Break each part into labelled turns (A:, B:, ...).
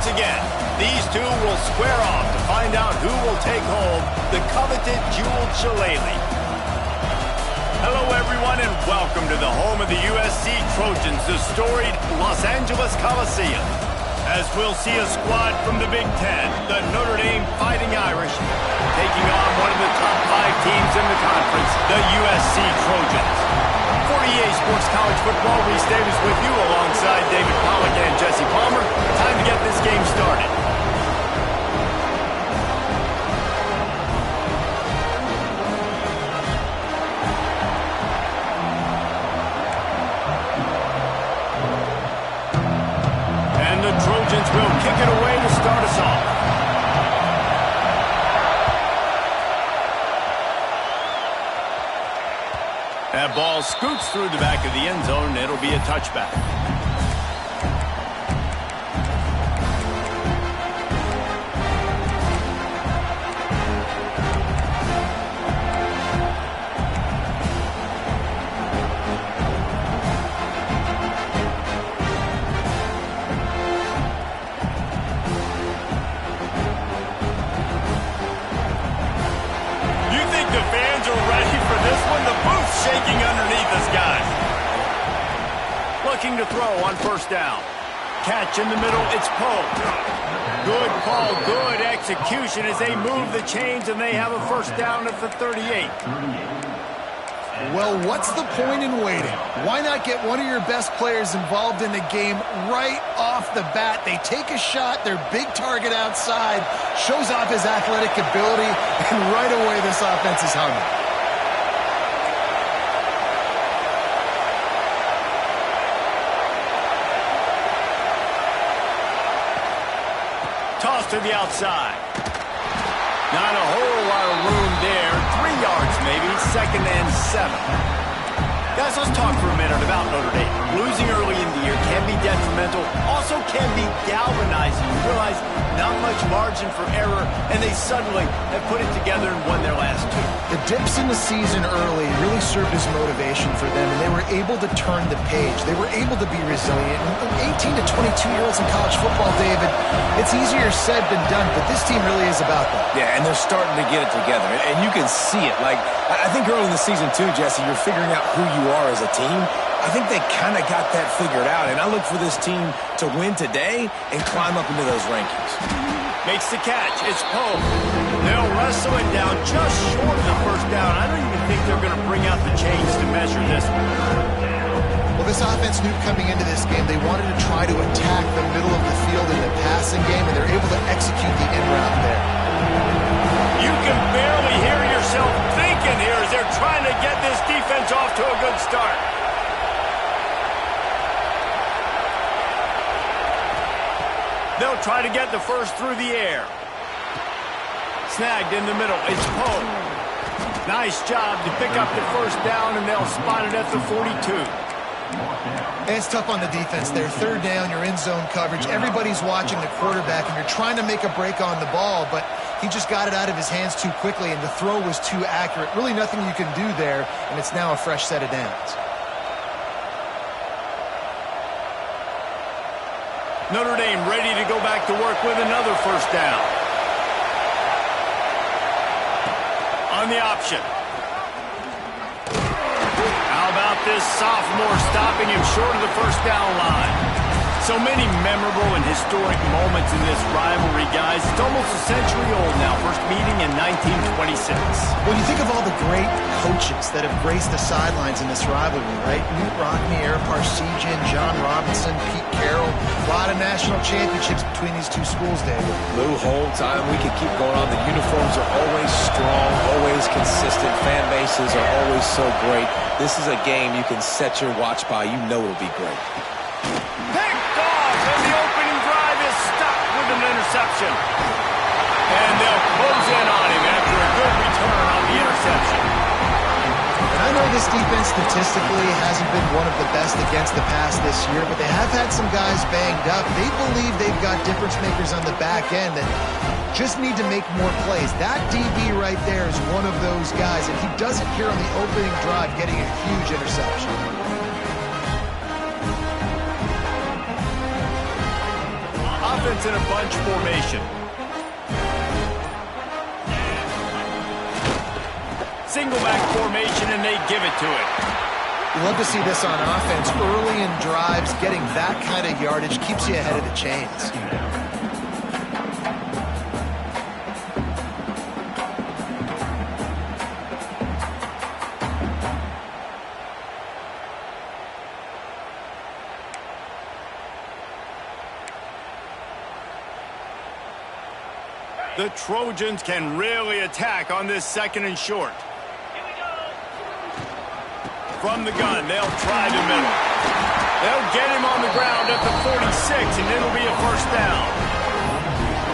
A: Again, these two will square off to find out who will take home the coveted jeweled shillelagh. Hello, everyone, and welcome to the home of the USC Trojans, the storied Los Angeles Coliseum. As we'll see a squad from the Big Ten, the Notre Dame Fighting Irish, taking on one of the top 5 teams in the conference, the USC Trojans. 48 Sports College Football, Reese Davis with you alongside David Pollack and Jesse Palmer. Time to get this game started. And the Trojans will kick it away to start us off. That ball scoots through the back of the end zone, and it'll be a touchback. You think the fans are ready for this one? The booth's shaking underneath us, guys. Looking to throw on first down. Catch in the middle, it's Poe. Good call, good execution as they move the chains and they have a first down at the 38.
B: Well, what's the point in waiting? Why not get one of your best players involved in the game right off the bat? They take a shot, their big target outside, shows off his athletic ability, and right away this offense is humming.
A: Toss to the outside. Not a whole lot of room there. 3 yards maybe, 2nd and 7. Guys, let's talk for a minute about Notre Dame. Losing early in the year can be detrimental, also can be galvanizing. You realize not much margin for error, and they suddenly have put it together and won their last 2.
B: The dips in the season early really served as motivation for them, and they were able to turn the page. They were able to be resilient. 18 to 22-year-olds in college football, David, it's easier said than done, but this team really is about that.
C: Yeah, and they're starting to get it together, and you can see it. Like, I think early in the season, too, Jesse, you're figuring out who you are as a team. I think they kind of got that figured out, and I look for this team to win today and climb up into those rankings.
A: Makes the catch. It's Poe. They'll wrestle it down just short of the first down. I don't even think they're going to bring out the chains to measure this one.
B: Well, this offense knew coming into this game they wanted to try to attack the middle of the field in the passing game, and they're able to execute the in route there.
A: You can barely hear yourself thinking here as they're trying to get this defense off to a good start. They'll try to get the first through the air. Snagged in the middle. It's Poe. Nice job to pick up the first down, and they'll spot it at the 42.
B: And it's tough on the defense there. 3rd down, you're in zone coverage. Everybody's watching the quarterback, and you're trying to make a break on the ball, but he just got it out of his hands too quickly, and the throw was too accurate. Really nothing you can do there, and it's now a fresh set of downs.
A: Notre Dame ready to go back to work with another first down. On the option. How about this sophomore stopping him short of the first down line? So many memorable and historic moments in this rivalry, guys. It's almost a century old now. First meeting in 1926.
B: Well, you think of all the great coaches that have graced the sidelines in this rivalry, right? Newt Rockne, Ara Parseghian, John Robinson, Pete Carroll. A lot of national championships between these two schools, David.
C: Lou Holtz, we could keep going on. The uniforms are always strong, always consistent. Fan bases are always so great. This is a game you can set your watch by. You know it'll be great.
A: Picked off, and the opening drive is stopped with an interception. And they'll close in on him after a good return on the interception.
B: And I know this defense statistically hasn't been one of the best against the pass this year, but they have had some guys banged up. They believe they've got difference makers on the back end that just need to make more plays. That DB right there is one of those guys, and he does it here on the opening drive, getting a huge interception.
A: offense in a bunch formation. Single back formation, and they give it to it.
B: You love to see this on offense. Early in drives, getting that kind of yardage keeps you ahead of the chains.
A: The Trojans can really attack on this 2nd and short. From the gun, they'll try the middle. They'll get him on the ground at the 46, and it'll be a first down.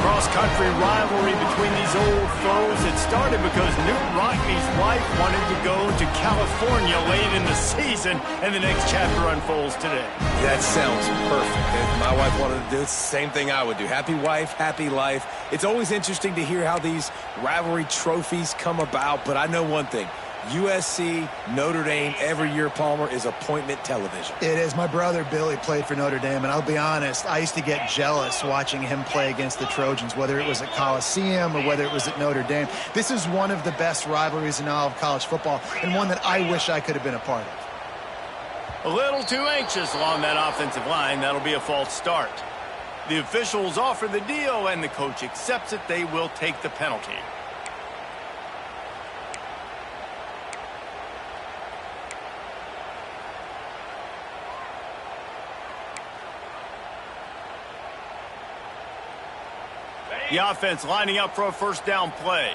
A: Cross-country rivalry between these old foes. It started because Newt Rockney's wife wanted to go to California late in the season, and the next chapter unfolds today.
C: That sounds perfect. If my wife wanted to do the same thing I would do. Happy wife, happy life. It's always interesting to hear how these rivalry trophies come about, but I know one thing. USC, Notre Dame, every year, Palmer, is appointment television.
B: It is. My brother Billy played for Notre Dame, and I'll be honest, I used to get jealous watching him play against the Trojans, whether it was at Coliseum or whether it was at Notre Dame. This is one of the best rivalries in all of college football, and one that I wish I could have been a part of.
A: A little too anxious along that offensive line. That'll be a false start. The officials offer the deal, and the coach accepts it. They will take the penalty. The offense lining up for a first down play.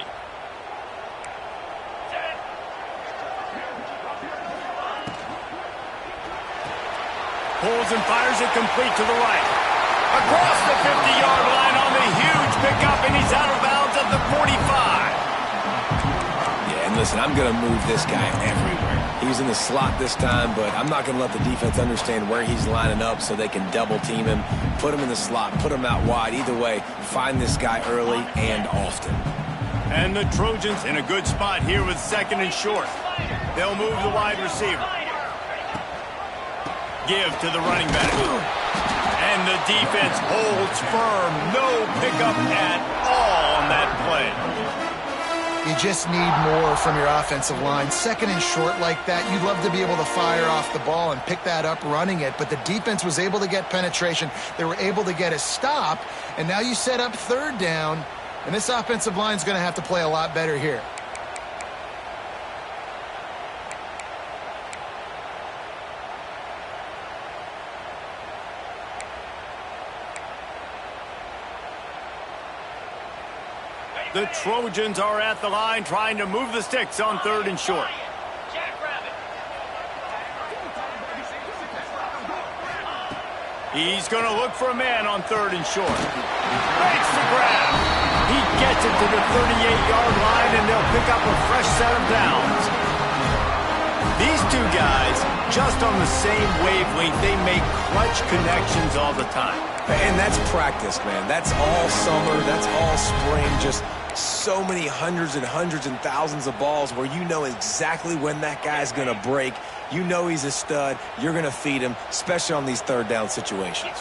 A: Pulls and fires it complete to the right. Across the 50-yard line on the huge pickup, and he's out of bounds at the 45.
C: Yeah, and listen, I'm going to move this guy everywhere. He's in the slot this time, but I'm not going to let the defense understand where he's lining up so they can double-team him, put him in the slot, put him out wide. Either way, find this guy early and often.
A: And the Trojans in a good spot here with 2nd and short. They'll move the wide receiver. Give to the running back. And the defense holds firm. No pickup at all on that play.
B: You just need more from your offensive line. 2nd and short like that, you'd love to be able to fire off the ball and pick that up running it, but the defense was able to get penetration. They were able to get a stop, and now you set up 3rd down, and this offensive line is going to have to play a lot better here.
A: The Trojans are at the line trying to move the sticks on 3rd and short. He's going to look for a man on 3rd and short. Makes the grab. He gets it to the 38-yard line, and they'll pick up a fresh set of downs. These two guys, just on the same wavelength, they make clutch connections all the time.
C: And that's practice, man. That's all summer. That's all spring. Just so many hundreds and thousands of balls where you know exactly when that guy's going to break. You know he's a stud. You're going to feed him, especially on these 3rd down situations.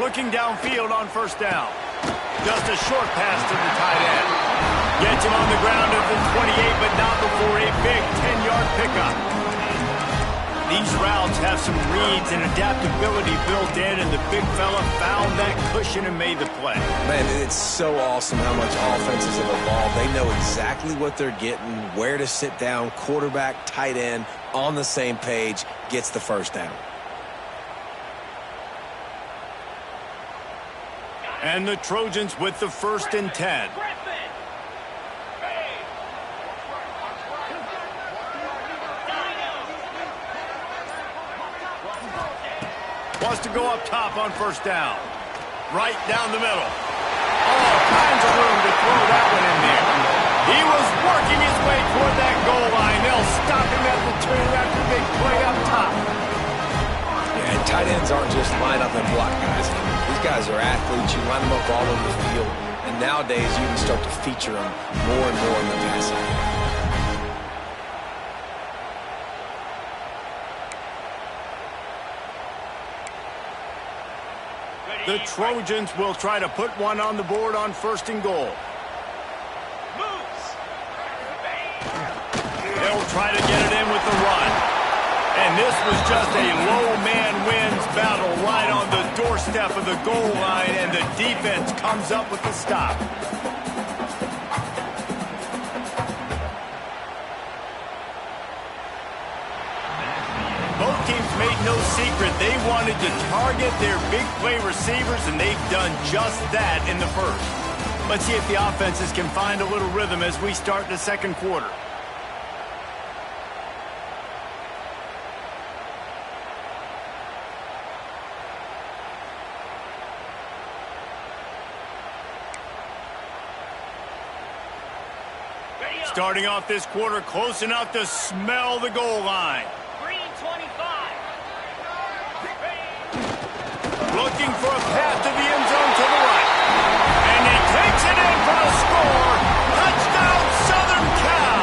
A: Looking downfield on 1st down. Just a short pass to the tight end. Gets him on the ground at the 28, but not before a big 10-yard pickup. These routes have some reads and adaptability built in, and the big fella found that cushion and made the play.
C: Man, it's so awesome how much offenses have evolved. They know exactly what they're getting, where to sit down. Quarterback, tight end, on the same page, gets the first down.
A: And the Trojans with the 1st and 10. Wants to go up top on 1st down. Right down the middle. All kinds of room to throw that one in there. He was working his way toward that goal line. They'll stop him at the 2 after a big play up top.
C: Yeah, and tight ends aren't just line up and block guys. These guys are athletes. You line them up all over the field. And nowadays, you can start to feature them more and more in the passing game.
A: The Trojans will try to put one on the board on 1st and goal. They'll try to get it in with the run. And this was just a low man wins battle right on the doorstep of the goal line, and the defense comes up with the stop. Both teams made no secret they wanted to target their big play receivers, and they've done just that in the first. Let's see if the offenses can find a little rhythm as we start the 2nd quarter. Starting off this quarter close enough to smell the goal line.
D: Green 25.
A: Looking for a path to the end zone to the right. And he takes it in for a score. Touchdown, Southern Cal.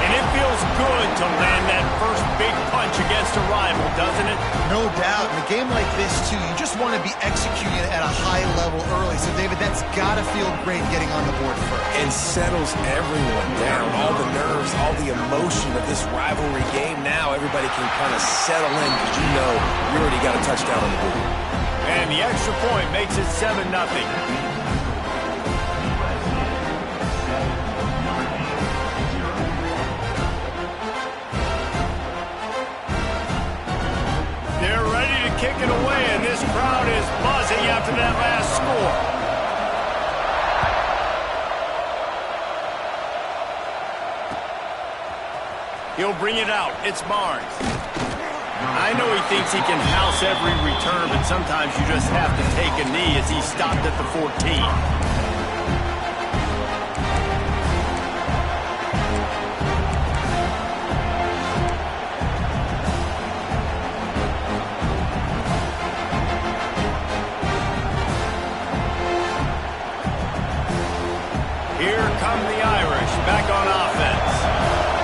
A: And it feels good to land that first big punch against a rival, doesn't it?
B: No doubt. In a game like this, too, you just want to be executing at a high level early. So, David, that's got to feel great getting on the board first.
C: And settles everyone down. All the nerves, all the emotion of this rivalry game. Now everybody can kind of settle in because you know you already got a touchdown on the board.
A: And the extra point makes it 7-0. They're ready to kick it away, and this crowd is buzzing after that last score. He'll bring it out. It's Barnes. I know he thinks he can house every return, but sometimes you just have to take a knee as he stopped at the 14. Here come the Irish back on offense.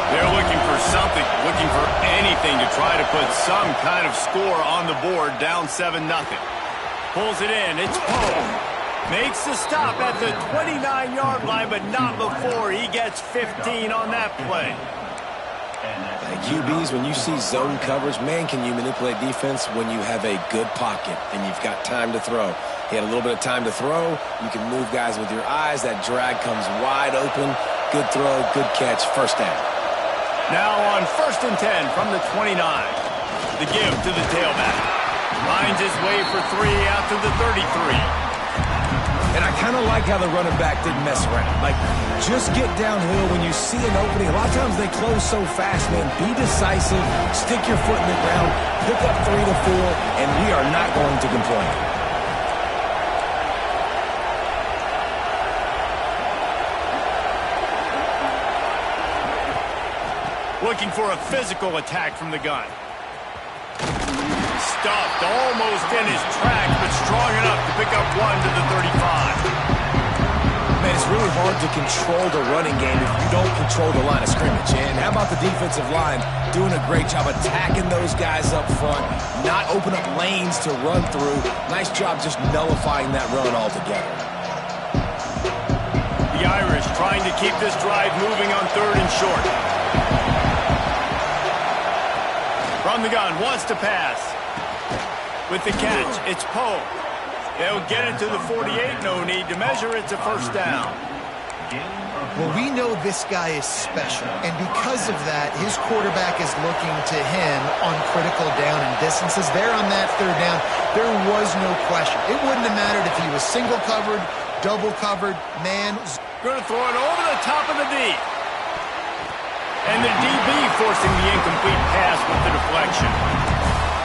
A: They're looking for something, looking for anything to try to put some kind of score on the board, down 7-0. Pulls it in, it's Poe. Makes the stop at the 29-yard line, but not before he gets 15 on that play.
C: QBs, when you see zone coverage, man, can you manipulate defense when you have a good pocket and you've got time to throw. He had a little bit of time to throw. You can move guys with your eyes. That drag comes wide open. Good throw, good catch, 1st down.
A: Now on 1st and 10 from the 29. The give to the tailback. Finds his way for 3 out to the 33.
C: And I kind of like how the running back didn't mess around. Like, just get downhill when you see an opening. A lot of times they close so fast, man. Be decisive, stick your foot in the ground, pick up 3 to 4, and we are not going to complain.
A: Looking for a physical attack from the gun. Stuffed almost in his track, but strong enough to pick up 1 to the 35.
C: Man, it's really hard to control the running game if you don't control the line of scrimmage. And how about the defensive line doing a great job attacking those guys up front, not open up lanes to run through. Nice job just nullifying that run altogether.
A: The Irish trying to keep this drive moving on 3rd and short. From the gun, wants to pass. With the catch, it's Poe. They'll get it to the 48, no need to measure, it's a 1st down.
B: Well, we know this guy is special, and because of that, his quarterback is looking to him on critical down and distances. There on that 3rd down, there was no question. It wouldn't have mattered if he was single covered, double covered, man.
A: Going to throw it over the top of the D. And the DB forcing the incomplete pass with the deflection.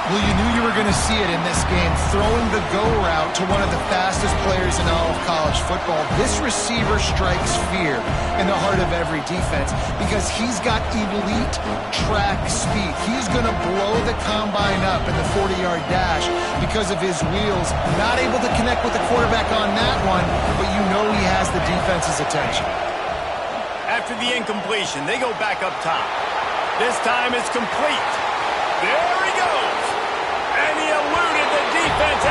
B: Well, you knew you were going to see it in this game, throwing the go route to one of the fastest players in all of college football. This receiver strikes fear in the heart of every defense because he's got elite track speed. He's going to blow the combine up in the 40-yard dash because of his wheels. Not able to connect with the quarterback on that one, but you know he has the defense's attention.
A: After the incompletion, they go back up top. This time it's complete. There he goes. And he eluded the defense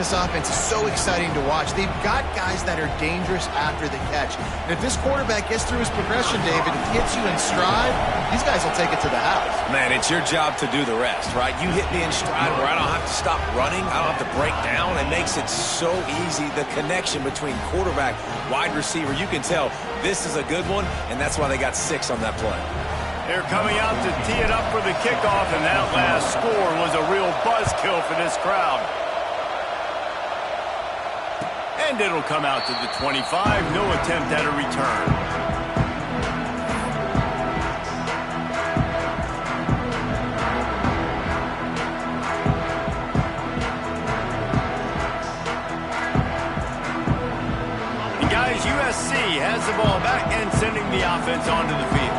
B: this offense is so exciting to watch. They've got guys that are dangerous after the catch. And if this quarterback gets through his progression, David, and hits you in stride, these guys will take it to the house.
C: Man, it's your job to do the rest, right? You hit me in stride where I don't have to stop running. I don't have to break down. It makes it so easy. The connection between quarterback, wide receiver, you can tell this is a good one, and that's why they got 6 on that play.
A: They're coming out to tee it up for the kickoff, and that last score was a real buzzkill for this crowd. And it'll come out to the 25. No attempt at a return. And guys, USC has the ball back and sending the offense onto the field.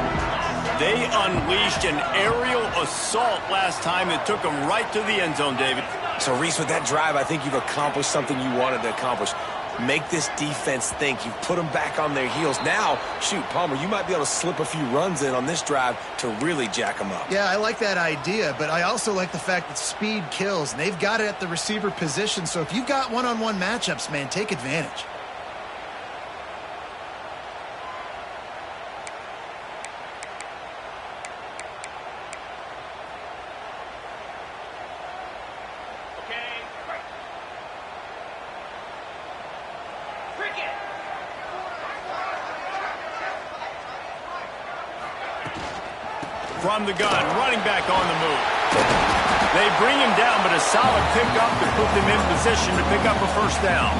A: They unleashed an aerial assault last time that took them right to the end zone, David.
C: So, Reese, with that drive, I think you've accomplished something you wanted to accomplish. Make this defense think. You've put them back on their heels. Now, shoot, Palmer, you might be able to slip a few runs in on this drive to really jack them up.
B: Yeah, I like that idea, but I also like the fact that speed kills, and they've got it at the receiver position. So if you've got one-on-one matchups, man, take advantage.
A: From the gun, running back on the move. They bring him down, but a solid pickup to put them in position to pick up a first down.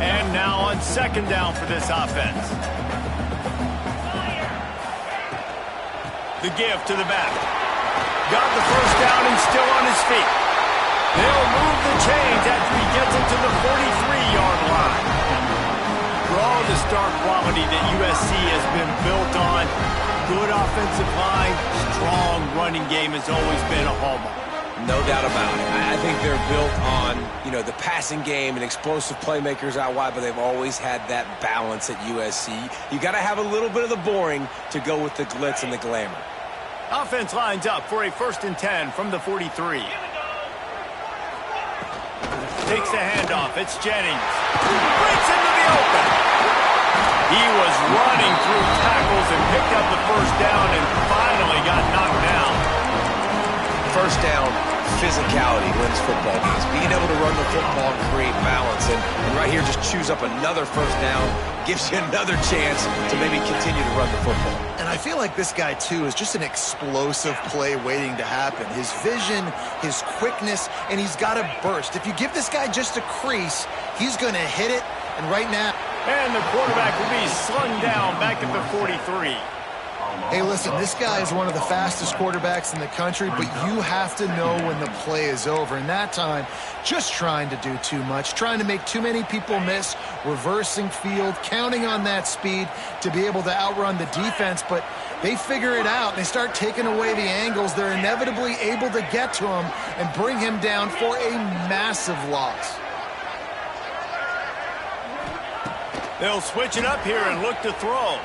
A: And now on second down for this offense. The give to the back. Got the first down and still on his feet. They'll move the chains after he gets it to the 43-yard line. For all the star quality that USC has been built on, good offensive line, strong running game has always been a hallmark.
C: No doubt about it. I think they're built on, the passing game and explosive playmakers out wide, but they've always had that balance at USC. You got to have a little bit of the boring to go with the glitz and the glamour.
A: Offense lines up for a 1st and 10 from the 43. Takes the handoff. It's Jennings. Breaks into the open. He was running through tackles and picked up the first down and finally got knocked down.
C: First down, physicality wins football games. Being able to run the football and create balance. And right here, just choose up another first down. Gives you another chance to maybe continue to run the football.
B: And I feel like this guy, too, is just an explosive play waiting to happen. His vision, his quickness, and he's got a burst. If you give this guy just a crease, he's going to hit it. And right now...
A: And the quarterback will be slung down back at the 43.
B: Hey, listen, this guy is one of the fastest quarterbacks in the country, but you have to know when the play is over. And that time, just trying to do too much, trying to make too many people miss, reversing field, counting on that speed to be able to outrun the defense. But they figure it out. They start taking away the angles. They're inevitably able to get to him and bring him down for a massive loss.
A: They'll switch it up here and look to throw.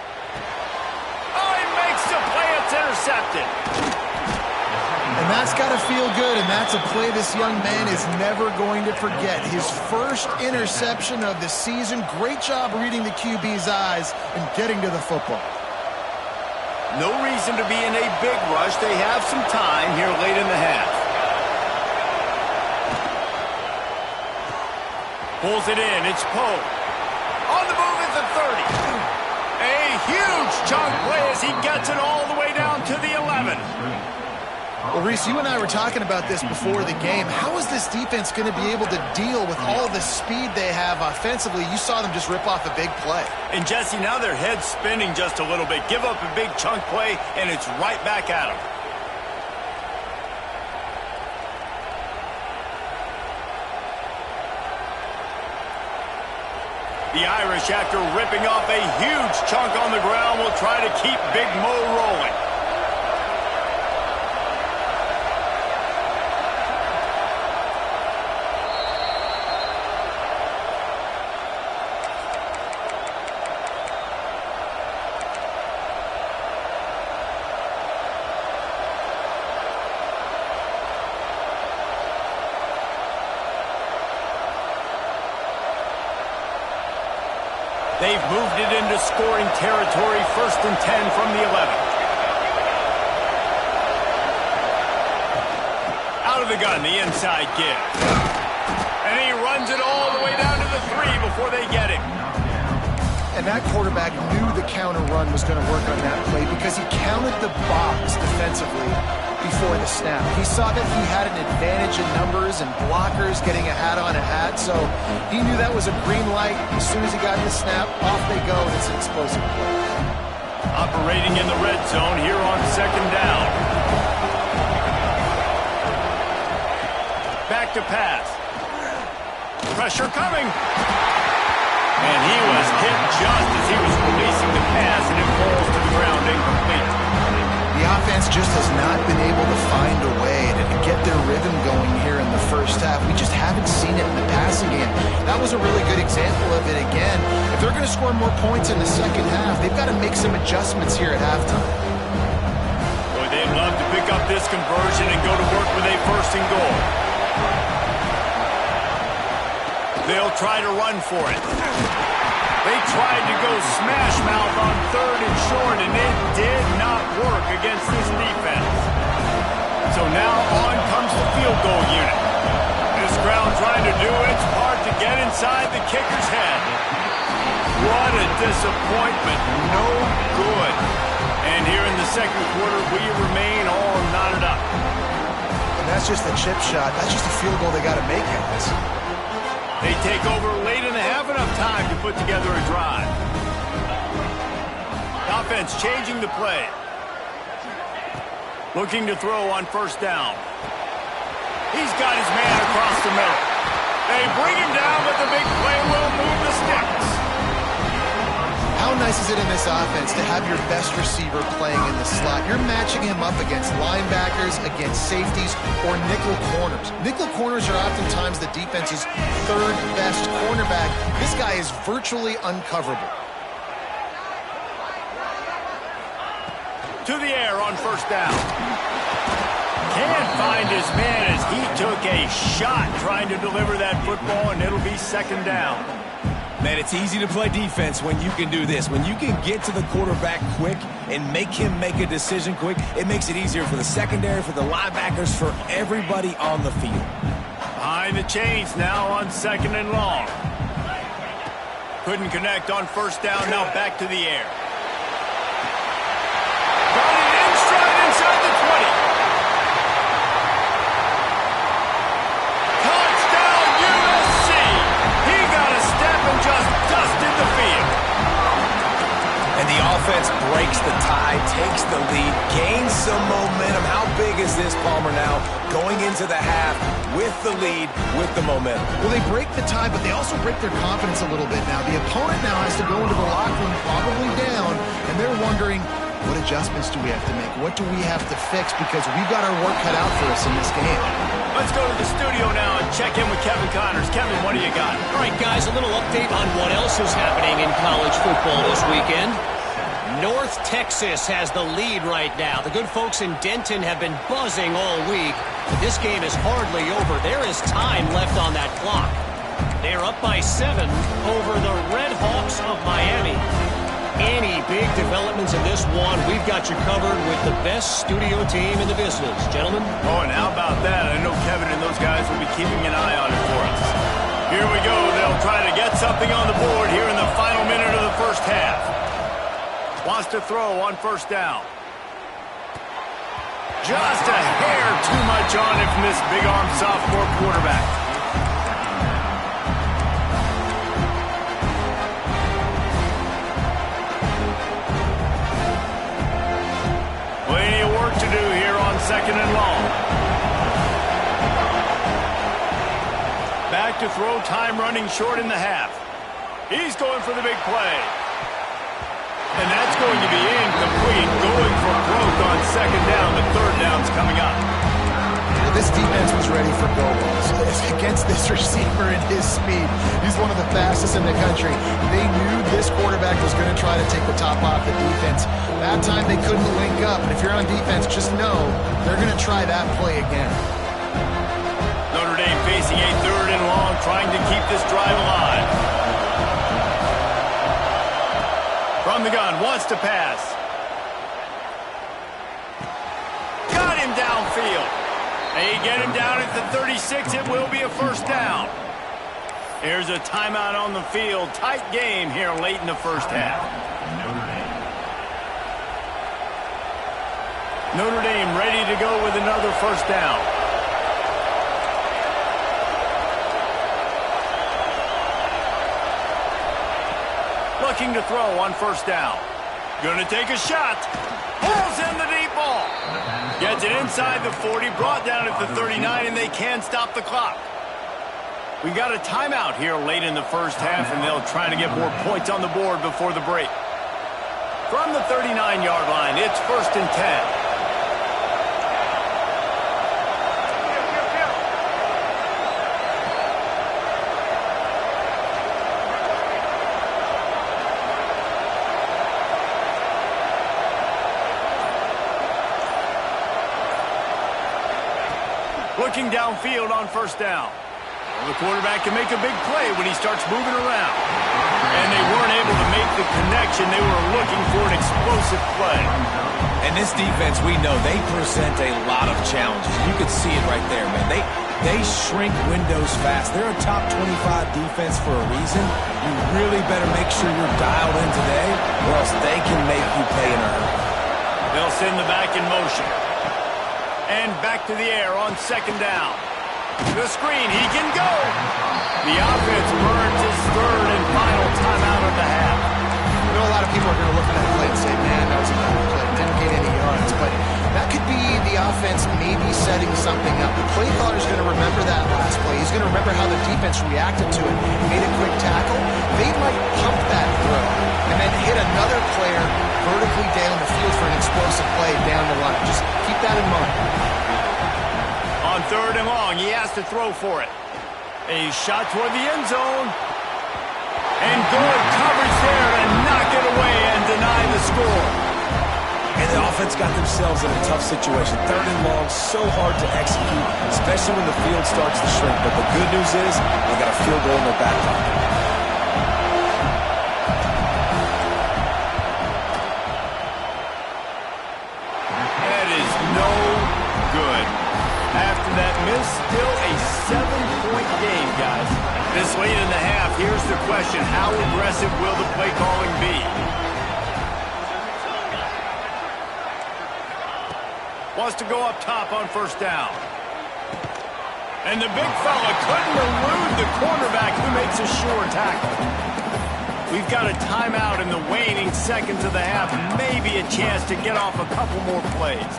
A: Oh, he makes the play. It's intercepted.
B: And that's got to feel good, and that's a play this young man is never going to forget. His first interception of the season. Great job reading the QB's eyes and getting to the football.
A: No reason to be in a big rush. They have some time here late in the half. Pulls it in. It's Poe. On the move at the 30. A huge chunk play as he gets it all the way down to the 11.
B: Well, Reese, you and I were talking about this before the game. How is this defense going to be able to deal with all the speed they have offensively? You saw them just rip off a big play.
A: And, Jesse, now their head's spinning just a little bit. Give up a big chunk play, and it's right back at them. The Irish, after ripping off a huge chunk on the ground, will try to keep Big Mo rolling. They've moved it into scoring territory, 1st and 10 from the 11. Out of the gun, the inside give. And he runs it all the way down to the 3 before they get him.
B: And that quarterback knew the counter run was going to work on that play because he counted the box defensively before the snap. He saw that he had an advantage in numbers and blockers getting a hat on a hat, so he knew that was a green light. As soon as he got the snap, off they go, and it's an explosive play.
A: Operating in the red zone here on 2nd down. Back to pass. Pressure coming. And he was hit just as he was releasing the pass, and it falls to the ground incomplete.
B: The offense just has not been able to find a way to get their rhythm going here in the first half. We just haven't seen it in the passing game. That was a really good example of it again. If they're going to score more points in the second half, they've got to make some adjustments here at halftime.
A: Boy, they'd love to pick up this conversion and go to work with a 1st and goal. They'll try to run for it. They tried to go smash mouth on 3rd and short, and it did not work against this defense. So now on comes the field goal unit. This crowd trying to do its part to get inside the kicker's head. What a disappointment. No good. And here in the 2nd quarter, we remain all knotted up.
B: And that's just a chip shot. That's just a field goal they got to make, guys.
A: They take over late in the half, enough time to put together a drive. Offense changing the play. Looking to throw on 1st down. He's got his man across the middle. They bring him down, but the big play will move the sticks.
B: How nice is it in this offense to have your best receiver playing in the slot? You're matching him up against linebackers, against safeties, or nickel corners. Nickel corners are oftentimes the defense's 3rd best cornerback. This guy is virtually uncoverable.
A: To the air on 1st down. Can't find his man as he took a shot trying to deliver that football, and it'll be 2nd down.
C: Man, it's easy to play defense when you can do this. When you can get to the quarterback quick and make him make a decision quick, it makes it easier for the secondary, for the linebackers, for everybody on the field.
A: Behind the chains now on 2nd and long. Couldn't connect on 1st down, now back to the air. Got it in stride inside the 20. Touchdown USC! He got a step and just dusted the field.
C: And the offense breaks the tie, takes the lead, gains some momentum. How big is this, Palmer, now? Going into the half with the lead, with the momentum.
B: Well, they break the tie, but they also break their confidence a little bit now. The opponent now has to go into the locker room probably down, and they're wondering, what adjustments do we have to make? What do we have to fix? Because we've got our work cut out for us in this game.
A: Let's go to the studio now and check in with Kevin Connors. Kevin, what do you got?
D: All right, guys, a little update on what else is happening in college football this weekend. North Texas has the lead right now. The good folks in Denton have been buzzing all week, but this game is hardly over. There is time left on that clock. They're up by 7 over the Red Hawks of Miami. Any big developments in this one, we've got you covered with the best studio team in the business. Gentlemen?
A: Oh, and how about that? I know Kevin and those guys will be keeping an eye on it for us. Here we go. They'll try to get something on the board here in the final minute of the 1st half. Wants to throw on 1st down. Just a hair too much on it from this big-arm sophomore quarterback. Plenty of work to do here on 2nd and long. Back to throw, time running short in the half. He's going for the big play. And that's going to be incomplete, going for broke on 2nd down. The 3rd down's coming up.
B: This defense was ready for goals. Against this receiver and his speed, he's one of the fastest in the country. They knew this quarterback was going to try to take the top off the defense. That time they couldn't link up, and if you're on defense, just know they're going to try that play again.
A: Notre Dame facing a 3rd and long, trying to keep this drive alive. From the gun, wants to pass. Got him downfield. They get him down at the 36. It will be a first down. Here's a timeout on the field. Tight game here late in the first half. Notre Dame ready to go with another first down. Looking to throw on first down. Gonna take a shot. Pulls in the deep ball. Gets it inside the 40, brought down at the 39, and they can stop the clock. We got a timeout here late in the first half, and they'll try to get more points on the board before the break. From the 39-yard line, it's 1st and 10. Looking downfield on first down. Well, the quarterback can make a big play when he starts moving around. And they weren't able to make the connection. They were looking for an explosive play.
C: And this defense, we know, they present a lot of challenges. You can see it right there, man. They shrink windows fast. They're a top 25 defense for a reason. You really better make sure you're dialed in today, or else they can make you pay in a hurry.
A: They'll send the back in motion. And back to the air on second down. The screen, he can go. The offense burns his third and final timeout of the half.
B: I know a lot of people are going to look at that play and say, man, that was a bad play. Didn't get any yards. But that could be the offense maybe setting something up. The play caller is going to remember that last play. He's going to remember how the defense reacted to it. Made a quick tackle. They might pump that throw and then hit another player vertically down the field for an explosive play down the line. Just keep that in mind.
A: On third and long, he has to throw for it. A shot toward the end zone. And good coverage there to knock it away and deny the score.
C: And the offense got themselves in a tough situation. Third and long, so hard to execute, especially when the field starts to shrink. But the good news is they got a field goal in their back pocket.
A: That is no good. After that miss, still a 7-point game, guys. This late in the half, here's the question. How aggressive will the play calling be? Wants to go up top on first down. And the big fella couldn't elude the cornerback who makes a sure tackle. We've got a timeout in the waning seconds of the half. Maybe a chance to get off a couple more plays.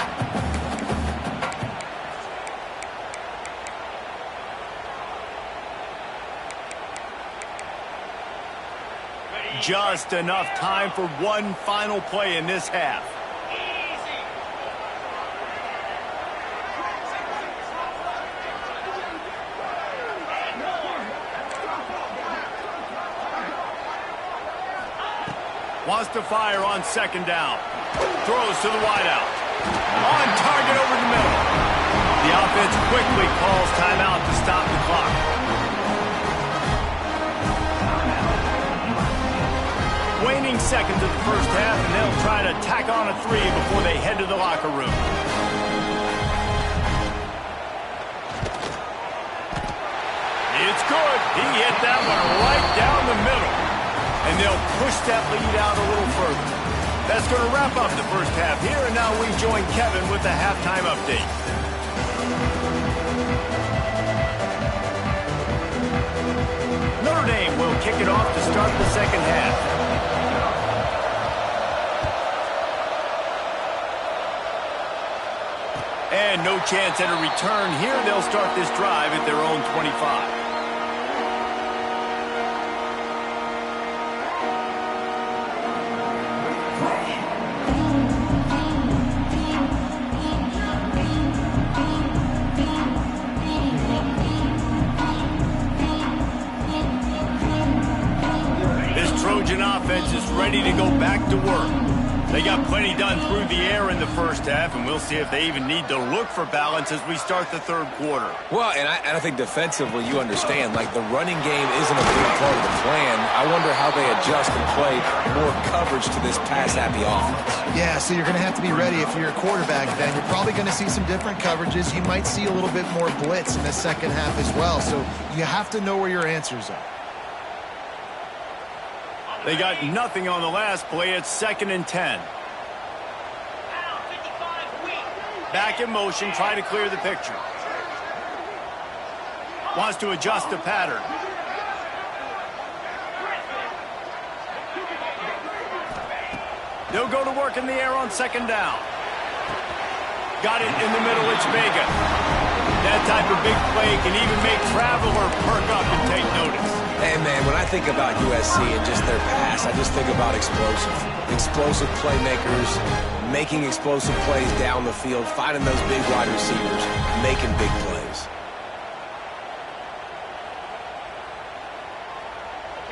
A: Just enough time for one final play in this half. Wants to fire on second down. Throws to the wideout. On target over the middle. The offense quickly calls timeout to stop the clock. Waning seconds of the first half, and they'll try to tack on a 3 before they head to the locker room. It's good. He hit that one right down the middle. And they'll push that lead out a little further. That's going to wrap up the first half here, and now we join Kevin with the halftime update. Notre Dame will kick it off to start the second half. And no chance at a return here. They'll start this drive at their own 25. This Trojan offense is ready to go back to work. They got plenty done through the air in the first half, and we'll see if they even need to look for balance as we start the third quarter.
C: Well, and I think defensively, you understand, like the running game isn't a big part of the plan. I wonder how they adjust and play more coverage to this pass-happy offense.
B: Yeah, so you're going to have to be ready if you're a quarterback then. You're probably going to see some different coverages. You might see a little bit more blitz in the second half as well, so you have to know where your answers are.
A: They got nothing on the last play. It's 2nd and 10. Back in motion, try to clear the picture. Wants to adjust the pattern. They'll go to work in the air on 2nd down. Got it in the middle. It's Vega. That type of big play can even make Traveler perk up and take notice.
C: Hey, man, when I think about USC and just their pass, I just think about explosive playmakers, making explosive plays down the field, finding those big wide receivers, making big plays.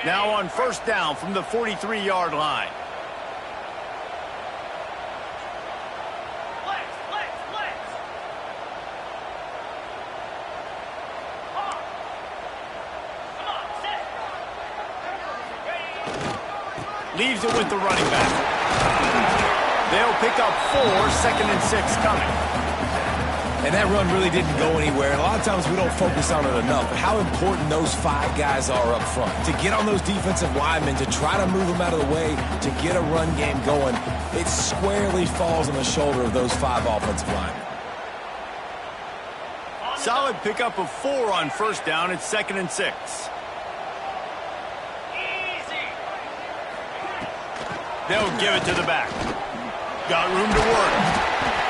A: Now on 1st down from the 43-yard line. Leaves it with the running back. They'll pick up 4, 2nd and 6 coming.
C: And that run really didn't go anywhere. And a lot of times we don't focus on it enough, but how important those 5 guys are up front. To get on those defensive linemen, to try to move them out of the way, to get a run game going, it squarely falls on the shoulder of those 5 offensive linemen.
A: Solid pickup of 4 on 1st down. It's 2nd and 6. They'll give it to the back. Got room to work.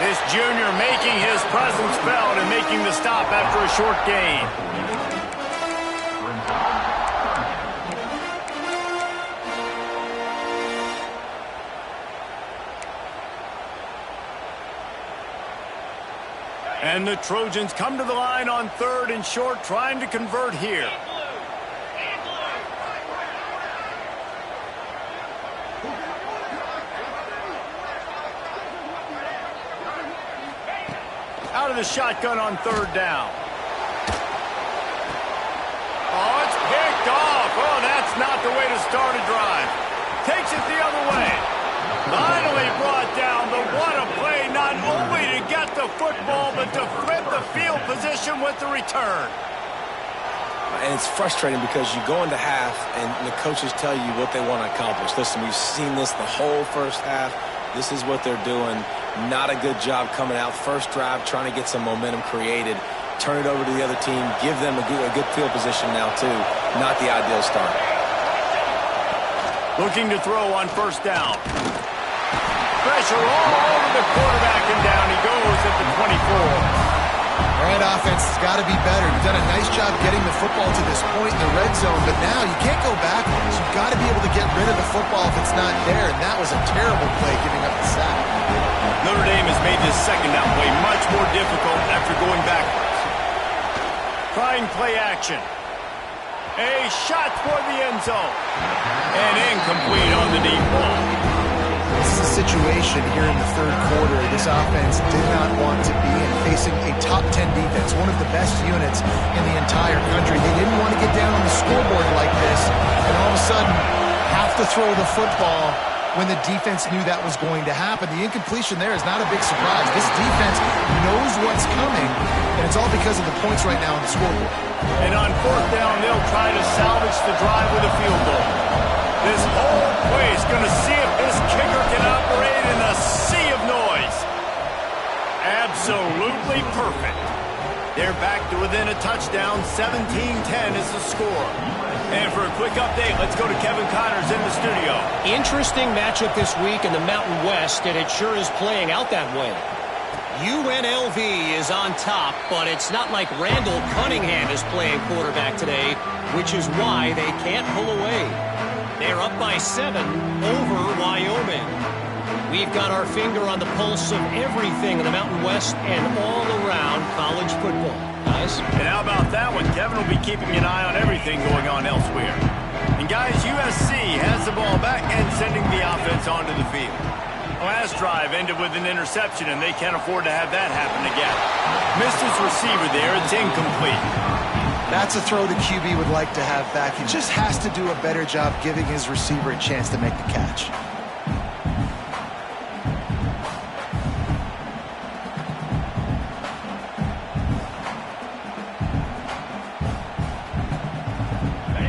A: This junior making his presence felt and making the stop after a short gain. And the Trojans come to the line on 3rd and short, trying to convert here. Out of the shotgun on 3rd down. Oh, it's picked off. Oh, that's not the way to start a drive. Takes it the other way. Finally brought down, but what a play, not only to get the football, but to flip the field position with the return.
C: And it's frustrating because you go into half and the coaches tell you what they want to accomplish. Listen, we've seen this the whole first half. This is what they're doing. Not a good job coming out. First drive, trying to get some momentum created. Turn it over to the other team. Give them a good field position now, too. Not the ideal start.
A: Looking to throw on 1st down. Pressure all over the quarterback, and down he goes at the 24.
B: All right, offense has got to be better. You've done a nice job getting the football to this point in the red zone, but now you can't go backwards. You've got to be able to get rid of the football if it's not there, and that was a terrible play giving up the sack.
A: Notre Dame has made this 2nd down play much more difficult after going backwards. Trying play action. A shot toward the end zone. And incomplete on the deep ball.
B: This is a situation here in the 3rd quarter this offense did not want to be in, facing a top 10 defense, one of the best units in the entire country. They didn't want to get down on the scoreboard like this and all of a sudden have to throw the football when the defense knew that was going to happen. The incompletion there is not a big surprise. This defense knows what's coming, and it's all because of the points right now on the scoreboard.
A: And on 4th down, they'll try to salvage the drive with a field goal. This whole play is going to see if this kicker can operate in a sea of noise. Absolutely perfect. They're back to within a touchdown. 17-10 is the score. And for a quick update, let's go to Kevin Connors in the studio.
D: Interesting matchup this week in the Mountain West, and it sure is playing out that way. UNLV is on top, but it's not like Randall Cunningham is playing quarterback today, which is why they can't pull away. They're up by 7 over Wyoming. We've got our finger on the pulse of everything in the Mountain West and all around college football. Guys?
A: And how about that one? Kevin will be keeping an eye on everything going on elsewhere. And guys, USC has the ball back and sending the offense onto the field. Last drive ended with an interception, and they can't afford to have that happen again. Missed his receiver there. It's incomplete.
B: That's a throw the QB would like to have back. He just has to do a better job giving his receiver a chance to make the catch.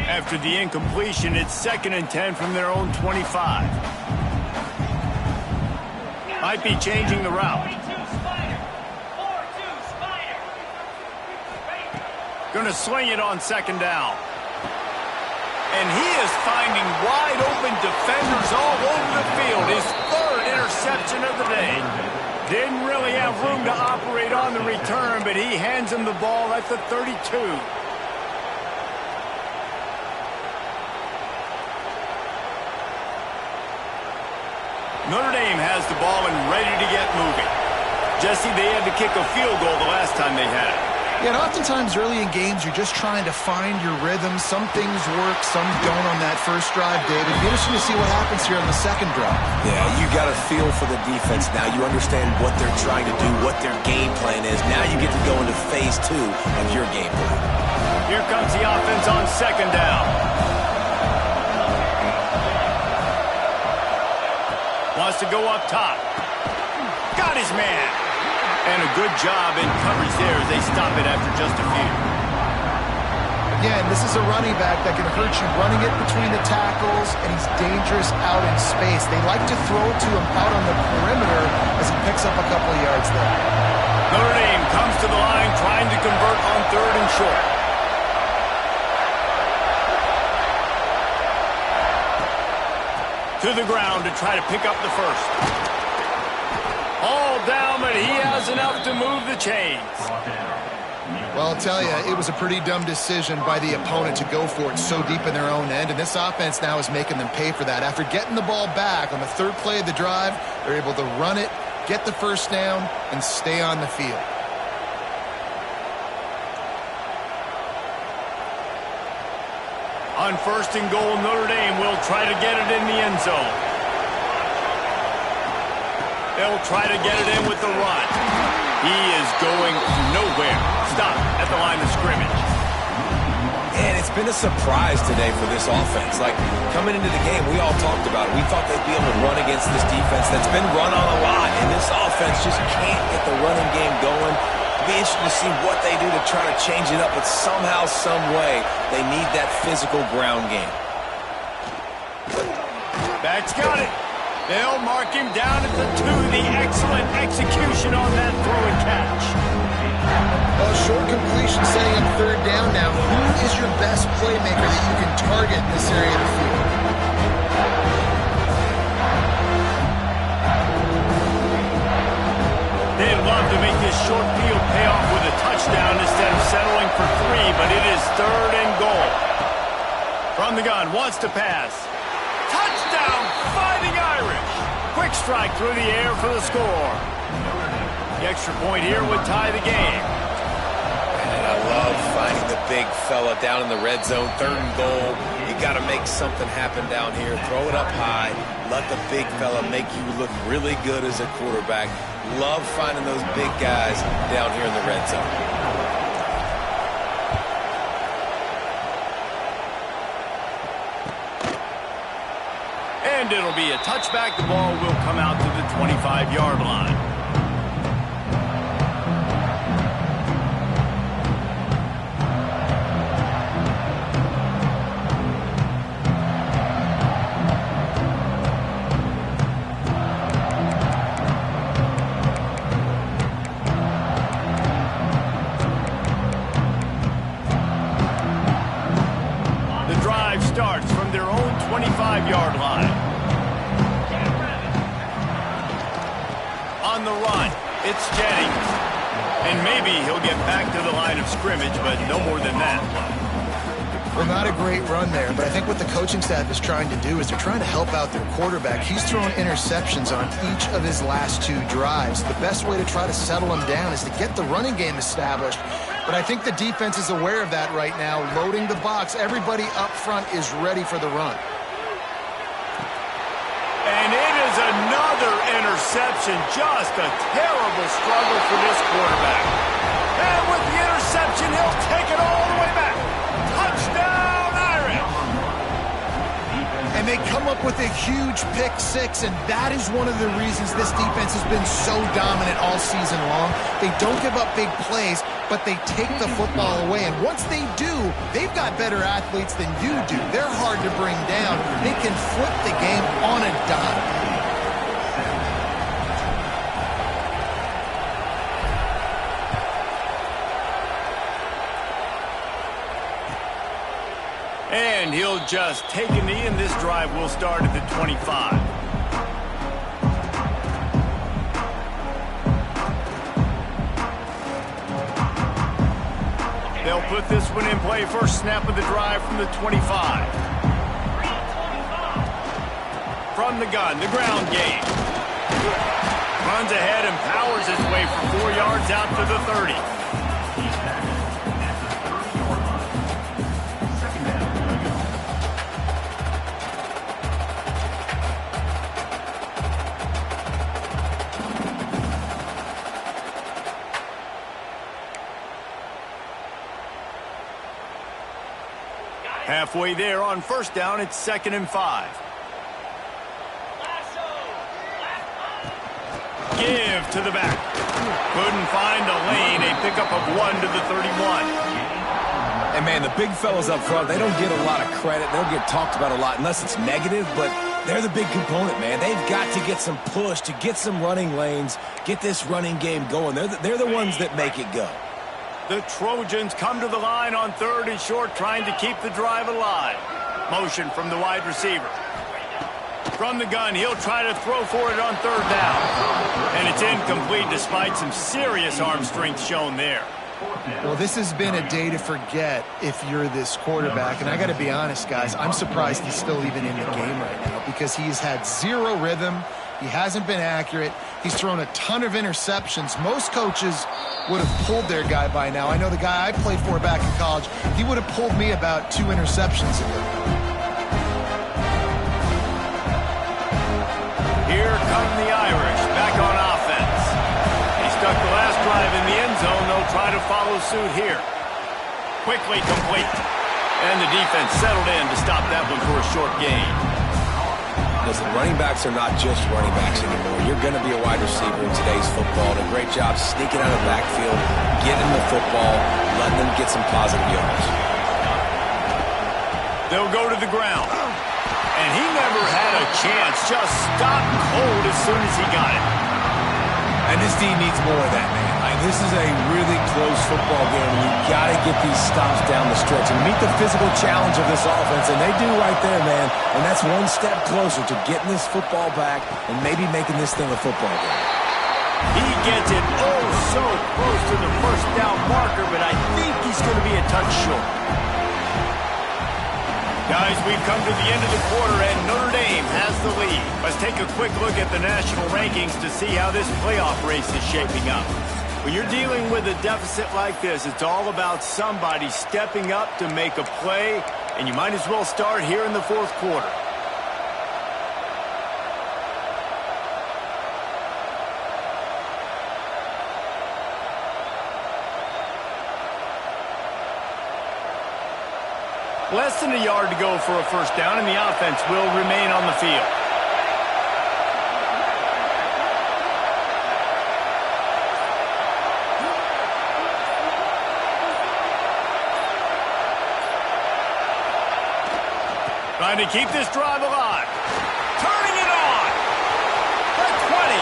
A: After the incompletion, it's 2nd and 10 from their own 25. Might be changing the route. Going to swing it on 2nd down. And he is finding wide open defenders all over the field. His 3rd interception of the day. Didn't really have room to operate on the return, but he hands him the ball at the 32. Notre Dame has the ball and ready to get moving. Jesse, they had to kick a field goal the last time they had it.
B: Yeah, and oftentimes early in games, you're just trying to find your rhythm. Some things work, some don't on that first drive, David. Be interesting to see what happens here on the 2nd drive.
C: Yeah, you got a feel for the defense now. You understand what they're trying to do, what their game plan is. Now you get to go into phase 2 of your game plan.
A: Here comes the offense on 2nd down. Wants to go up top. Got his man. And a good job in coverage there as they stop it after just a few.
B: Again, this is a running back that can hurt you running it between the tackles, and he's dangerous out in space. They like to throw to him out on the perimeter as he picks up a couple of yards there.
A: Notre Dame comes to the line trying to convert on 3rd and short. To the ground to try to pick up the 1st. All down, but he has enough to move the chains.
B: Well, I'll tell you, it was a pretty dumb decision by the opponent to go for it so deep in their own end, and this offense now is making them pay for that. After getting the ball back on the 3rd play of the drive, they're able to run it, get the 1st down, and stay on the field.
A: On 1st and goal, Notre Dame will try to get it in the end zone. They'll try to get it in with the run. He is going nowhere. Stop at the line of scrimmage.
C: And it's been a surprise today for this offense. Like, coming into the game, we all talked about it. We thought they'd be able to run against this defense that's been run on a lot, and this offense just can't get the running game going. It'll be interesting to see what they do to try to change it up, but somehow, some way, they need that physical ground game.
A: Back's got it. They'll mark him down at the 2. The excellent execution on that throw and catch.
B: Well, short completion setting up 3rd down now. Who is your best playmaker that you can target in this area of the field?
A: They'd love to make this short field pay off with a touchdown instead of settling for 3, but it is 3rd and goal. From the gun, wants to pass. Touchdown, Fighting Irish. Quick strike through the air for the score. The extra point here would tie the game.
C: And I love finding the big fella down in the red zone. 3rd and goal. You got to make something happen down here. Throw it up high. Let the big fella make you look really good as a quarterback. Love finding those big guys down here in the red zone.
A: And it'll be a touchback. The ball will come out to the 25-yard line. The drive starts from their own 25-yard line. On the run, it's Jennings. And maybe he'll get back to the line of scrimmage, but no more than that.
B: Well, not a great run there, but I think what the coaching staff is trying to do is they're trying to help out their quarterback. He's thrown interceptions on each of his last 2 drives. The best way to try to settle him down is to get the running game established. But I think the defense is aware of that right now, loading the box. Everybody up front is ready for the run.
A: And it is is another interception. Just a terrible struggle for this quarterback. And with the interception, he'll take it all the way back. Touchdown, Irish!
B: And they come up with a huge pick six, and that is one of the reasons this defense has been so dominant all season long. They don't give up big plays, but they take the football away. And once they do, they've got better athletes than you do. They're hard to bring down. They can flip the game on a dime.
A: And he'll just take a knee, and this drive will start at the 25. They'll put this one in play. First snap of the drive from the 25. From the gun, the ground game. Runs ahead and powers his way for 4 yards out to the 30. Halfway there on first down, it's 2nd and 5. Give to the back. Couldn't find a lane. A pickup of 1 to the 31.
C: And, man, the big fellas up front, they don't get a lot of credit. They'll get talked about a lot unless it's negative, but they're the big component, man. They've got to get some push, to get some running lanes, get this running game going. They're the ones that make it go.
A: The Trojans come to the line on 3rd and short, trying to keep the drive alive. Motion from the wide receiver. From the gun, he'll try to throw for it on 3rd down. And it's incomplete despite some serious arm strength shown there.
B: Well, this has been a day to forget if you're this quarterback. And I got to be honest, guys, I'm surprised he's still even in the game right now because he's had zero rhythm. He hasn't been accurate. He's thrown a ton of interceptions. Most coaches would have pulled their guy by now. I know the guy I played for back in college, he would have pulled me about 2 interceptions ago.
A: Here come the Irish back on offense. He stuck the last drive in the end zone. They'll try to follow suit here. Quickly complete. And the defense settled in to stop that one for a short gain.
C: Listen, running backs are not just running backs anymore. You're going to be a wide receiver in today's football. And a great job sneaking out of the backfield, getting the football, letting them get some positive yards.
A: They'll go to the ground. And he never had a chance. Just stopped cold as soon as he got it.
C: And this team needs more of that, man. This is a really close football game. You've got to get these stops down the stretch and meet the physical challenge of this offense, and they do right there, man. And that's one step closer to getting this football back and maybe making this thing a football game.
A: He gets it oh so close to the first down marker, but I think he's going to be a touch short. Guys, we've come to the end of the quarter, and Notre Dame has the lead. Let's take a quick look at the national rankings to see how this playoff race is shaping up. When you're dealing with a deficit like this, it's all about somebody stepping up to make a play, and you might as well start here in the 4th quarter. Less than a yard to go for a first down, and the offense will remain on the field. Trying to keep this drive alive. Turning it on. The 20.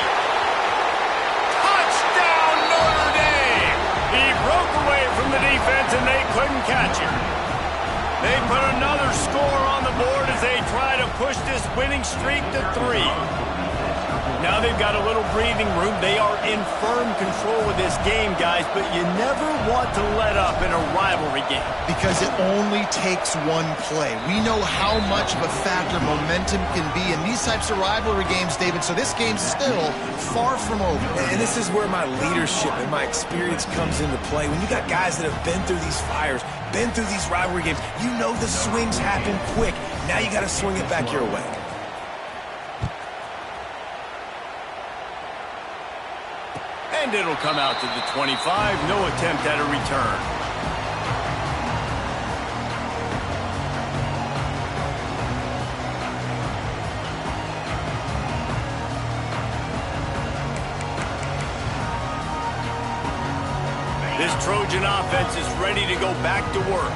A: Touchdown, Notre Dame. He broke away from the defense, and they couldn't catch him. They put another score on the board as they try to push this winning streak to 3. Now they've got a little breathing room. They are in firm control of this game, guys, but you never want to let up in a rivalry game.
B: Because it only takes one play. We know how much of a factor momentum can be in these types of rivalry games, David, so this game's still far from over.
C: And this is where my leadership and my experience comes into play. When you got guys that have been through these fires, been through these rivalry games, you know the swings happen quick. Now you got to swing it back your way.
A: And it'll come out to the 25. No attempt at a return. This Trojan offense is ready to go back to work.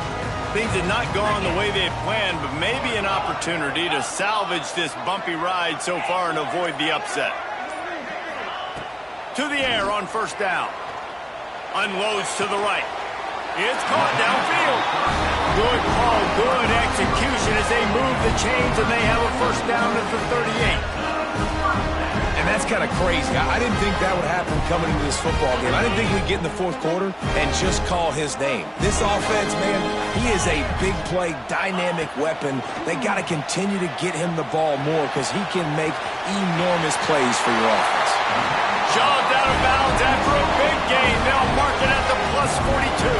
A: Things had not gone the way they had planned, but maybe an opportunity to salvage this bumpy ride so far and avoid the upset. To the air on first down. Unloads to the right. It's caught downfield. Good call, good execution as they move the chains, and they have a first down at the 38.
C: And that's kind of crazy. I didn't think that would happen coming into this football game. I didn't think we'd get in the fourth quarter and just call his name. This offense, man, he is a big play, dynamic weapon. They got to continue to get him the ball more because he can make enormous plays for your offense.
A: Shoved out of bounds after a big gain. They'll mark it at the plus 42.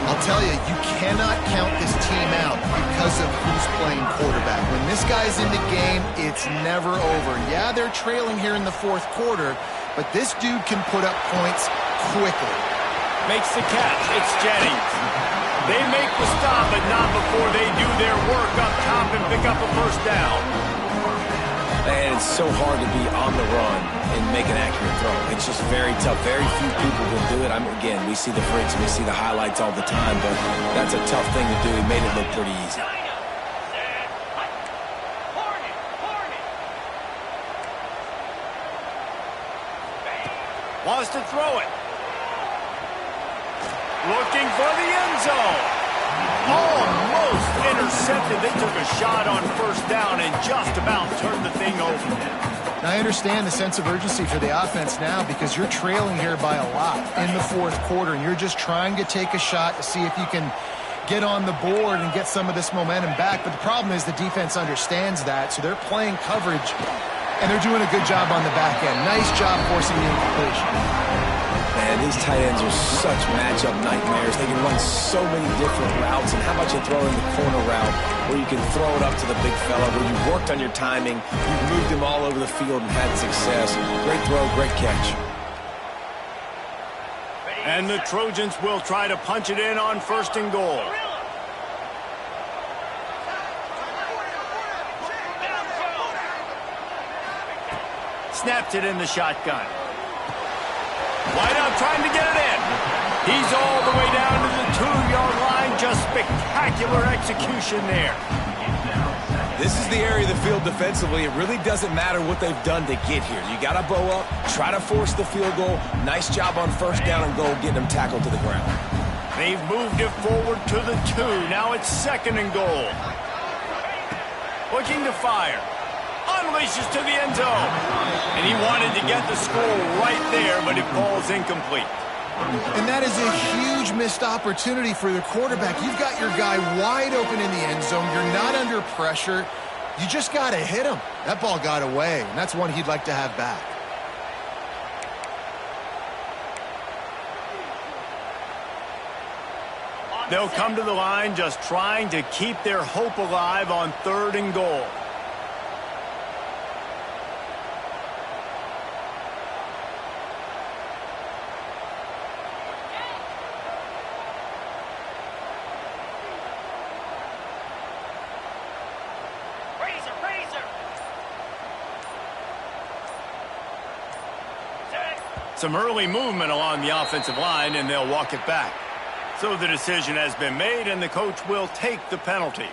B: I'll tell you, you cannot count this team out because of who's playing quarterback. When this guy's in the game, it's never over. Yeah, they're trailing here in the fourth quarter, but this dude can put up points quickly.
A: Makes the catch. It's Jennings. They make the stop, but not before they do their work up top and pick up a first down.
C: And it's so hard to be on the run and make an accurate throw. It's just very tough. Very few people will do it. Again, we see the freaks and we see the highlights all the time, but that's a tough thing to do. He made it look pretty easy.
A: Wants to throw it. Looking for the end zone. Almost intercepted. They took a shot on first down and just about turned the thing over.
B: Now, I understand the sense of urgency for the offense now because you're trailing here by a lot in the fourth quarter, and you're just trying to take a shot to see if you can get on the board and get some of this momentum back. But the problem is the defense understands that, so they're playing coverage, and they're doing a good job on the back end. Nice job forcing the incompletion.
C: Man, these tight ends are such matchup nightmares. They can run so many different routes. And how about you throw in the corner route where you can throw it up to the big fella, where you've worked on your timing, you've moved him all over the field and had success. Great throw, great catch.
A: And the Trojans will try to punch it in on first and goal. Snapped it in the shotgun. Wideout trying to get it in. He's all the way down to the 2-yard line. Just spectacular execution there.
C: This is the area of the field defensively. It really doesn't matter what they've done to get here. You got to bow up, try to force the field goal. Nice job on first down and goal, getting them tackled to the ground.
A: They've moved it forward to the 2. Now it's second and goal. Looking to fire. Unleashes to the end zone. And he wanted to get the score right there, but it falls incomplete.
B: And that is a huge missed opportunity for the quarterback. You've got your guy wide open in the end zone. You're not under pressure. You just got to hit him. That ball got away, and that's one he'd like to have back.
A: They'll come to the line just trying to keep their hope alive on third and goal. Some early movement along the offensive line, and they'll walk it back. So the decision has been made, and the coach will take the penalty.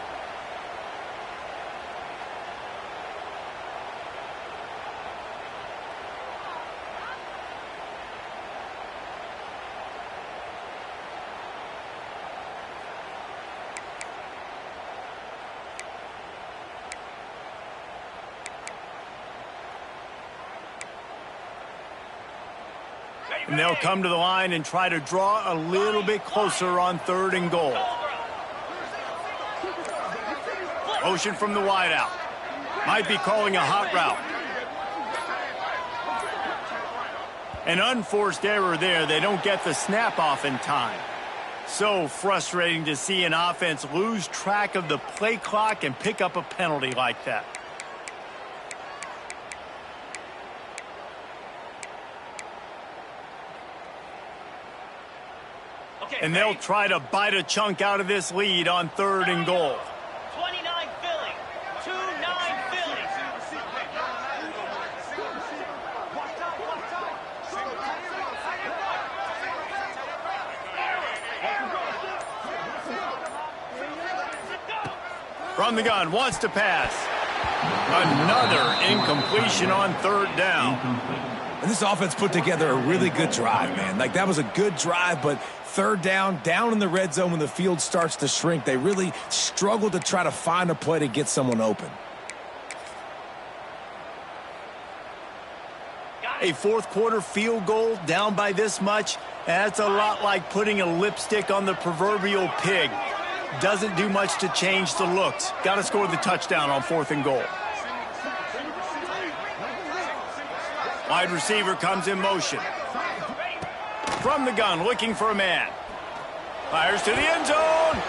A: And they'll come to the line and try to draw a little bit closer on third and goal. Motion from the wideout. Might be calling a hot route. An unforced error there. They don't get the snap off in time. So frustrating to see an offense lose track of the play clock and pick up a penalty like that. And they'll try to bite a chunk out of this lead on 3rd and goal.
E: 29 Philly. 2-9 Philly.
A: From the gun, wants to pass. Another incompletion on 3rd down.
C: And this offense put together a really good drive, man. Like, that was a good drive, but 3rd down in the red zone when the field starts to shrink, they really struggle to try to find a play to get someone open.
A: A 4th quarter field goal down by this much, that's a lot like putting a lipstick on the proverbial pig. Doesn't do much to change the looks. Got to score the touchdown on 4th and goal. Wide receiver comes in motion. From the gun, looking for a man. Fires to the end zone.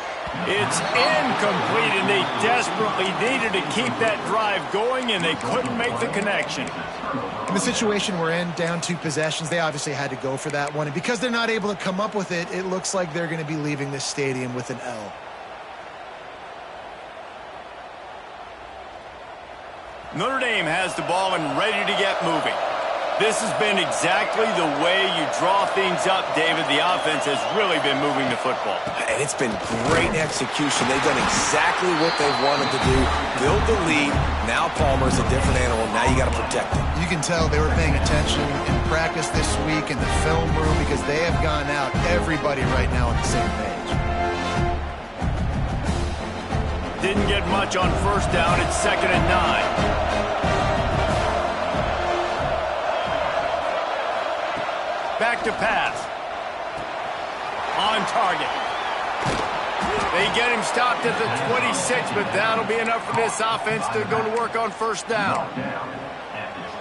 A: It's incomplete, and they desperately needed to keep that drive going, and they couldn't make the connection.
B: In the situation we're in, down 2 possessions, they obviously had to go for that one. And because they're not able to come up with it, it looks like they're going to be leaving this stadium with an L.
A: Notre Dame has the ball and ready to get moving. This has been exactly the way you draw things up, David. The offense has really been moving the football.
C: And it's been great execution. They've done exactly what they've wanted to do. Build the lead. Now Palmer's a different animal. Now you got to protect him.
B: You can tell they were paying attention in practice this week in the film room because they have gone out, everybody right now on the same page.
A: Didn't get much on 1st down. It's 2nd and 9. Back to pass. On target. They get him stopped at the 26, but that'll be enough for this offense to go to work on 1st down.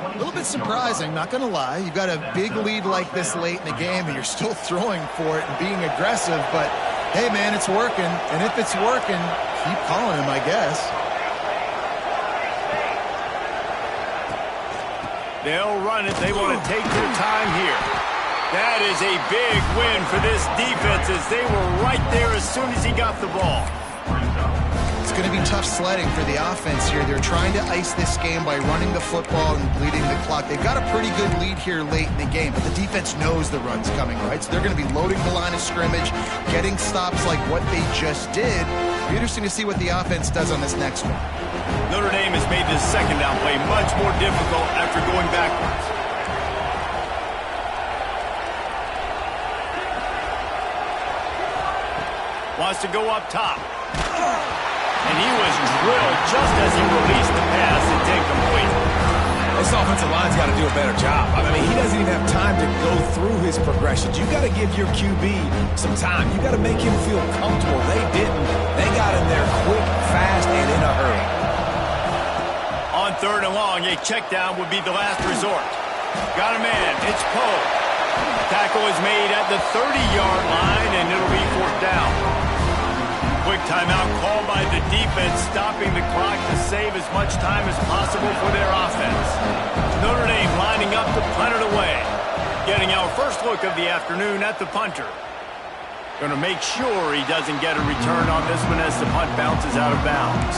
B: A little bit surprising, not going to lie. You've got a big lead like this late in the game, and you're still throwing for it and being aggressive. But, hey, man, it's working. And if it's working, keep calling him, I guess.
A: They'll run it. They want to take their time here. That is a big win for this defense as they were right there as soon as he got the ball.
B: It's going to be tough sledding for the offense here. They're trying to ice this game by running the football and bleeding the clock. They've got a pretty good lead here late in the game, but the defense knows the run's coming, right? So they're going to be loading the line of scrimmage, getting stops like what they just did. It'll be interesting to see what the offense does on this next one.
A: Notre Dame has made this 2nd down play much more difficult after going backwards. Wants to go up top. And he was drilled just as he released the pass. It's incomplete.
C: This offensive line's got to do a better job. I mean, he doesn't even have time to go through his progressions. You've got to give your QB some time. You've got to make him feel comfortable. They didn't. They got in there quick, fast, and in a hurry.
A: On 3rd and long, a check down would be the last resort. Got a man. It's Poe. Tackle is made at the 30-yard line, and it'll be 4th down. Quick timeout called by the defense, stopping the clock to save as much time as possible for their offense. Notre Dame lining up to punt it away. Getting our first look of the afternoon at the punter. Going to make sure he doesn't get a return on this one as the punt bounces out of bounds.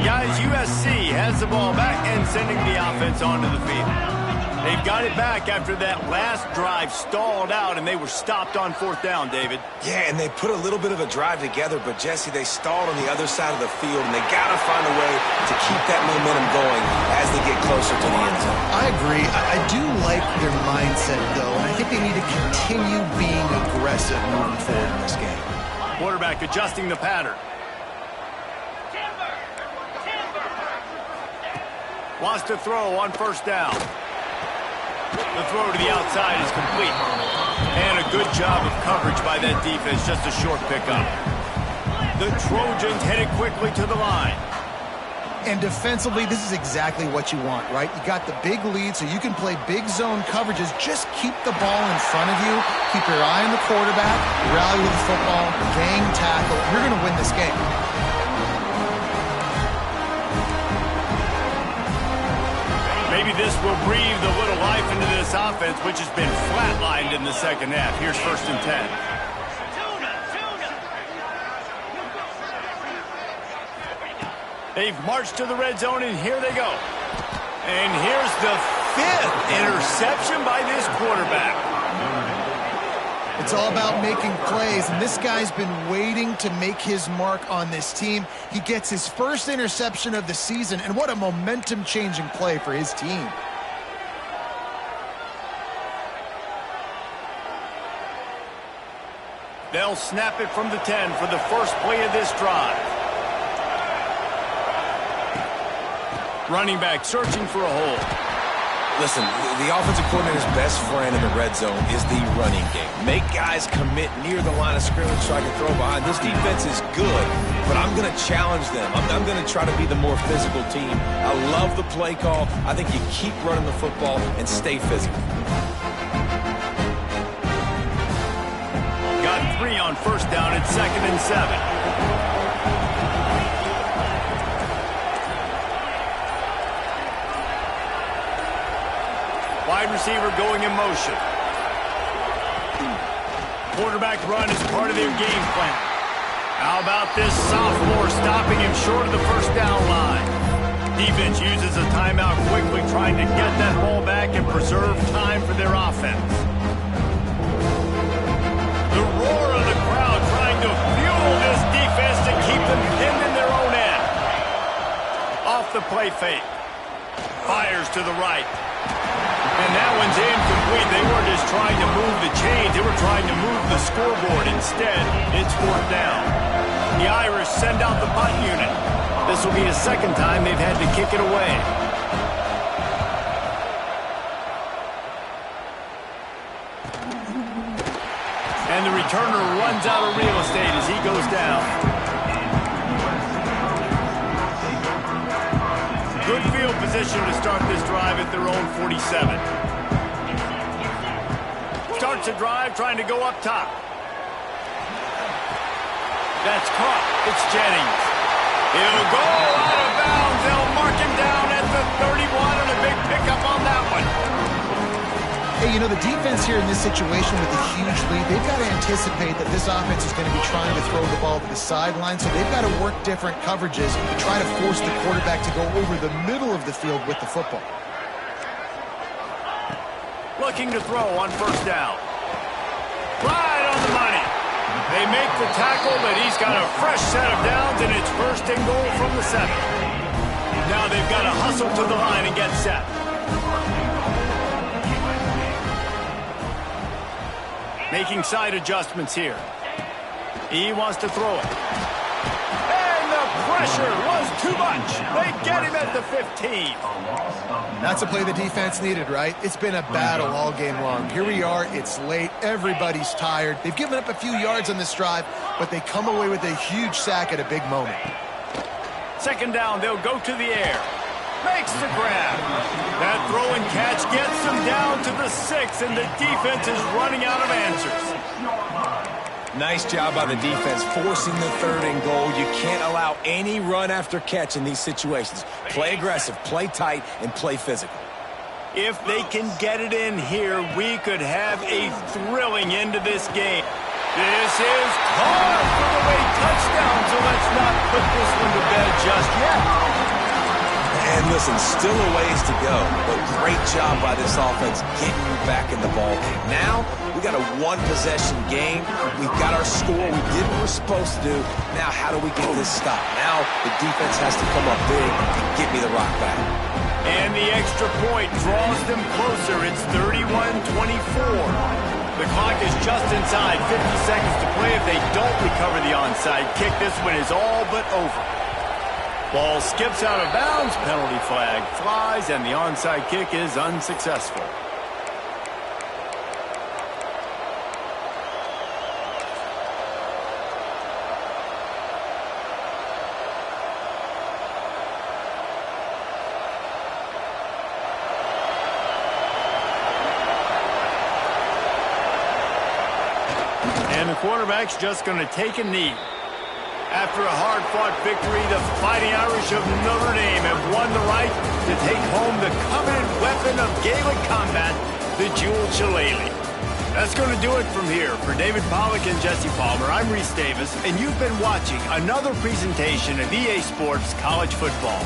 A: Guys, USC has the ball back and sending the offense onto the field. They've got it back after that last drive stalled out, and they were stopped on 4th down, David.
C: Yeah, and they put a little bit of a drive together, but, Jesse, they stalled on the other side of the field, and they got to find a way to keep that momentum going as they get closer to the end zone.
B: I agree. I do like their mindset, though, and I think they need to continue being aggressive moving forward in this game.
A: Quarterback adjusting the pattern. Wants to throw on 1st down. The throw to the outside is complete. And a good job of coverage by that defense, just a short pickup. The Trojans headed quickly to the line.
B: And defensively, this is exactly what you want, right? You got the big lead, so you can play big zone coverages. Just keep the ball in front of you. Keep your eye on the quarterback. Rally with the football. Gang tackle. You're going to win this game.
A: Maybe this will breathe a little life into this offense, which has been flatlined in the second half. Here's 1st and 10. They've marched to the red zone, and here they go. And here's the 5th interception by this quarterback.
B: It's all about making plays, and this guy's been waiting to make his mark on this team. He gets his first interception of the season, and what a momentum-changing play for his team.
A: They'll snap it from the 10 for the first play of this drive. Running back searching for a hole.
C: Listen, the offensive coordinator's best friend in the red zone is the running game. Make guys commit near the line of scrimmage so I can throw behind. This defense is good, but I'm going to challenge them. I'm going to try to be the more physical team. I love the play call. I think you keep running the football and stay physical.
A: Got 3 on 1st down at 2nd and 7. Wide receiver going in motion. Quarterback run is part of their game plan. How about this sophomore stopping him short of the 1st down line? Defense uses a timeout quickly, trying to get that ball back and preserve time for their offense. The roar of the crowd trying to fuel this defense to keep them pinned in their own end. Off the play fake. Fires to the right. And that one's incomplete. They weren't just trying to move the chains. They were trying to move the scoreboard. Instead, it's 4th down. The Irish send out the punt unit. This will be the 2nd time they've had to kick it away. And the returner runs out of real estate as he goes down. Good field position to start this drive at their own 47. Starts a drive trying to go up top. That's caught. It's Jennings. He'll go out of bounds. They'll mark him down at the 31 and a big pickup on that one.
B: Hey, you know, the defense here in this situation with a huge lead, they've got to anticipate that this offense is going to be trying to throw the ball to the sideline, so they've got to work different coverages to try to force the quarterback to go over the middle of the field with the football.
A: Looking to throw on 1st down. Right on the money. They make the tackle, but he's got a fresh set of downs, and it's 1st and goal from the 7. Now they've got to hustle to the line and get set. Making side adjustments here. He wants to throw it. And the pressure was too much. They get him at the 15.
B: That's a play the defense needed, right? It's been a battle all game long. Here we are. It's late. Everybody's tired. They've given up a few yards on this drive, but they come away with a huge sack at a big moment.
A: 2nd down, they'll go to the air. Makes the grab. That throw and catch gets them down to the 6, and the defense is running out of answers.
C: Nice job by the defense forcing the 3rd and goal. You can't allow any run after catch in these situations. Play aggressive, play tight, and play physical.
A: If they can get it in here, we could have a thrilling end to this game. This is caught for the late touchdown, so let's not put this one to bed just yet.
C: And listen, still a ways to go, but great job by this offense getting you back in the ballgame. Now, we got a 1-possession game. We've got our score. We did what we're supposed to do. Now, how do we get this stopped? Now, the defense has to come up big and get me the rock back.
A: And the extra point draws them closer. It's 31-24. The clock is just inside 50 seconds to play. If they don't recover the onside kick, this one is all but over. Ball skips out of bounds, penalty flag flies, and the onside kick is unsuccessful. And the quarterback's just going to take a knee. After a hard-fought victory, the Fighting Irish of Notre Dame have won the right to take home the coveted weapon of Gaelic combat, the Jewel Shillelagh. That's going to do it from here. For David Pollack and Jesse Palmer, I'm Reese Davis, and you've been watching another presentation of EA Sports College Football.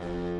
B: it.